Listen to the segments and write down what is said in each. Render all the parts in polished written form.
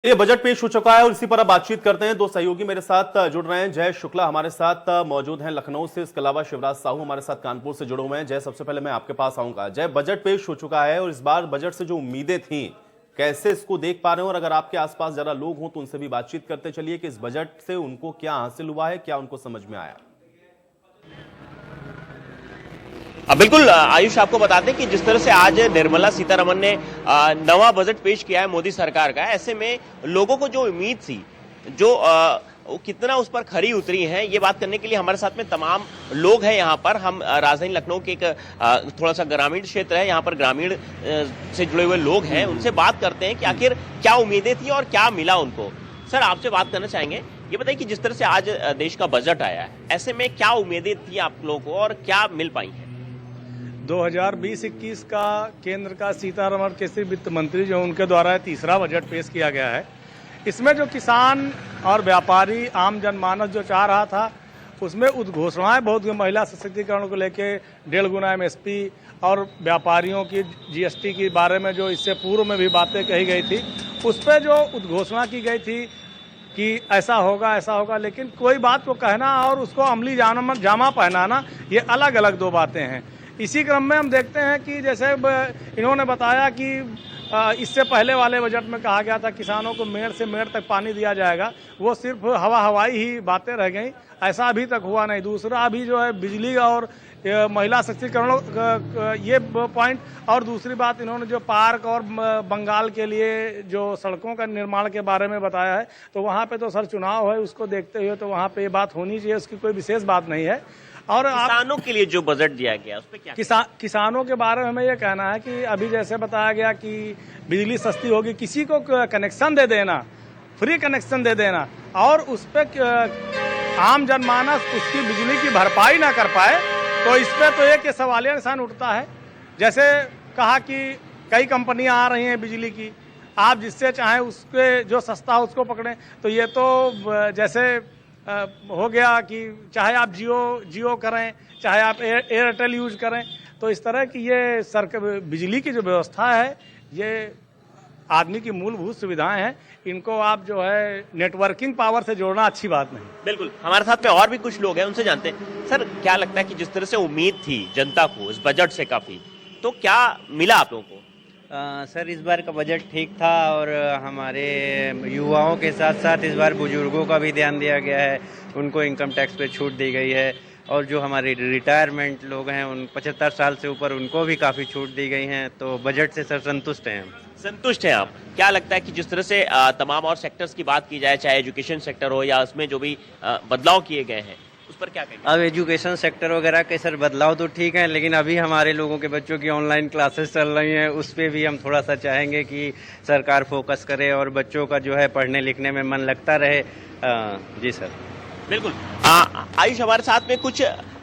ये बजट पेश हो चुका है और इसी पर अब बातचीत करते हैं। दो सहयोगी मेरे साथ जुड़ रहे हैं। जय शुक्ला हमारे साथ मौजूद हैं लखनऊ से, इसके अलावा शिवराज साहू हमारे साथ कानपुर से जुड़े हुए हैं। जय, सबसे पहले मैं आपके पास आऊंगा। जय, बजट पेश हो चुका है और इस बार बजट से जो उम्मीदें थी, कैसे इसको देख पा रहे हो? और अगर आपके आसपास जरा लोग हों तो उनसे भी बातचीत करते चलिए कि इस बजट से उनको क्या हासिल हुआ है, क्या उनको समझ में आया। बिल्कुल आयुष, आपको बता दें कि जिस तरह से आज निर्मला सीतारमण ने नवा बजट पेश किया है मोदी सरकार का, ऐसे में लोगों को जो उम्मीद थी, जो वो कितना उस पर खरी उतरी हैं, ये बात करने के लिए हमारे साथ में तमाम लोग हैं। यहाँ पर हम राजधानी लखनऊ के एक थोड़ा सा ग्रामीण क्षेत्र है, यहाँ पर ग्रामीण से जुड़े हुए लोग हैं, उनसे बात करते हैं कि आखिर क्या उम्मीदें थी और क्या मिला उनको। सर, आपसे बात करना चाहेंगे, ये बताइए कि जिस तरह से आज देश का बजट आया है, ऐसे में क्या उम्मीदें थी आप लोगों को और क्या मिल पाई हैं? 2020-21 का केंद्र का सीतारमण केंद्रीय वित्त मंत्री जो उनके द्वारा तीसरा बजट पेश किया गया है, इसमें जो किसान और व्यापारी आम जनमानस जो चाह रहा था, उसमें उद्घोषणाएं बहुत, महिला सशक्तिकरण को लेके 1.5 गुना MSP और व्यापारियों की GST के बारे में जो इससे पूर्व में भी बातें कही गई थी, उस पर जो उद्घोषणा की गई थी कि ऐसा होगा, लेकिन कोई बात को कहना और उसको अमली जामा पहनाना, ये अलग अलग दो बातें हैं। इसी क्रम में हम देखते हैं कि जैसे इन्होंने बताया कि इससे पहले वाले बजट में कहा गया था किसानों को मेड़ से मेड़ तक पानी दिया जाएगा, वो सिर्फ हवाई ही बातें रह गई, ऐसा अभी तक हुआ नहीं। दूसरा अभी जो है बिजली और महिला सशक्तिकरण ये पॉइंट, और दूसरी बात इन्होंने जो पार्क और बंगाल के लिए जो सड़कों का निर्माण के बारे में बताया है, तो वहाँ पे तो सर चुनाव है, उसको देखते हुए तो वहाँ पे ये बात होनी चाहिए, उसकी कोई विशेष बात नहीं है। और किसानों के लिए जो बजट दिया गया उस पे क्या किसानों के बारे में हमें यह कहना है कि अभी जैसे बताया गया कि बिजली सस्ती होगी, किसी को कनेक्शन दे देना, फ्री कनेक्शन दे देना, और उस पर आम जनमानस उसकी बिजली की भरपाई ना कर पाए, तो इस पर तो एक सवालिया निशान उठता है। जैसे कहा कि कई कंपनियां आ रही हैं बिजली की, आप जिससे चाहें उसके जो सस्ता हो उसको पकड़ें, तो ये तो जैसे हो गया कि चाहे आप जियो करें, चाहे आप एयरटेल यूज करें, तो इस तरह की ये बिजली की जो व्यवस्था है, ये आदमी की मूलभूत सुविधाएं हैं, इनको आप जो है नेटवर्किंग पावर से जोड़ना अच्छी बात नहीं। बिल्कुल, हमारे साथ में और भी कुछ लोग हैं, उनसे जानते हैं। सर, क्या लगता है कि जिस तरह से उम्मीद थी जनता को इस बजट से काफी, तो क्या मिला आप लोगों को? सर, इस बार का बजट ठीक था और हमारे युवाओं के साथ साथ इस बार बुजुर्गों का भी ध्यान दिया गया है, उनको इनकम टैक्स पे छूट दी गई है, और जो हमारे रिटायरमेंट लोग हैं उन 75 साल से ऊपर, उनको भी काफ़ी छूट दी गई हैं। तो बजट से सर संतुष्ट हैं हम। संतुष्ट हैं आप? क्या लगता है कि जिस तरह से तमाम और सेक्टर्स की बात की जाए, चाहे एजुकेशन सेक्टर हो या उसमें जो भी बदलाव किए गए हैं, उस पर क्या कहेंगे? अब एजुकेशन सेक्टर वगैरह के सर बदलाव तो ठीक है, लेकिन अभी हमारे लोगों के बच्चों की ऑनलाइन क्लासेस चल रही हैं, उस पर भी हम थोड़ा सा चाहेंगे कि सरकार फोकस करे और बच्चों का जो है पढ़ने लिखने में मन लगता रहे। जी सर। बिल्कुल। आयुष, हमारे साथ में कुछ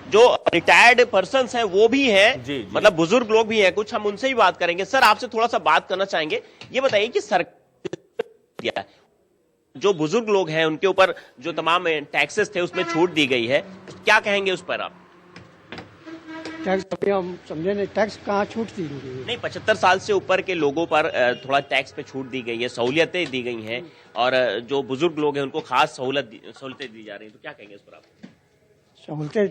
जो रिटायर्ड पर्सन्स हैं वो भी हैं, जी। मतलब बुजुर्ग लोग भी हैं कुछ, हम उनसे भी बात करेंगे। सर, आपसे थोड़ा सा बात करना चाहेंगे, ये बताइए कि सरकार जो बुजुर्ग लोग हैं उनके ऊपर जो तमाम टैक्सेस थे उसमें छूट दी गई है, क्या कहेंगे उस पर आप? टैक्स हम समझे नहीं, टैक्स कहाँ छूट दी गई? नहीं, 75 साल से ऊपर के लोगों पर थोड़ा टैक्स पे छूट दी गई है, सहूलियतें दी गई हैं, और जो बुजुर्ग लोग हैं उनको खास सहूलतें दी जा रही हैं, तो क्या कहेंगे इस पर आप? सहूलतें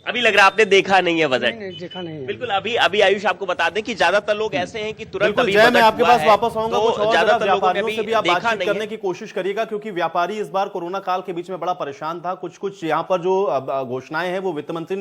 अभी लग रहा है आपने देखा नहीं है बजट? नहीं, देखा नहीं है। बिल्कुल। अभी आयुष, आपको बता दें कि ज्यादातर लोग ऐसे हैं कि तुरंत अभी मैं आपके पास वापस आऊंगा। तो कुछ और ज्यादातर लोगों ने व्यापारियों से भी आप बातचीत करने की कोशिश करिएगा, क्योंकि व्यापारी इस बार कोरोना काल के बीच में बड़ा परेशान था। कुछ यहाँ पर जो घोषणाएं हैं वो वित्त मंत्री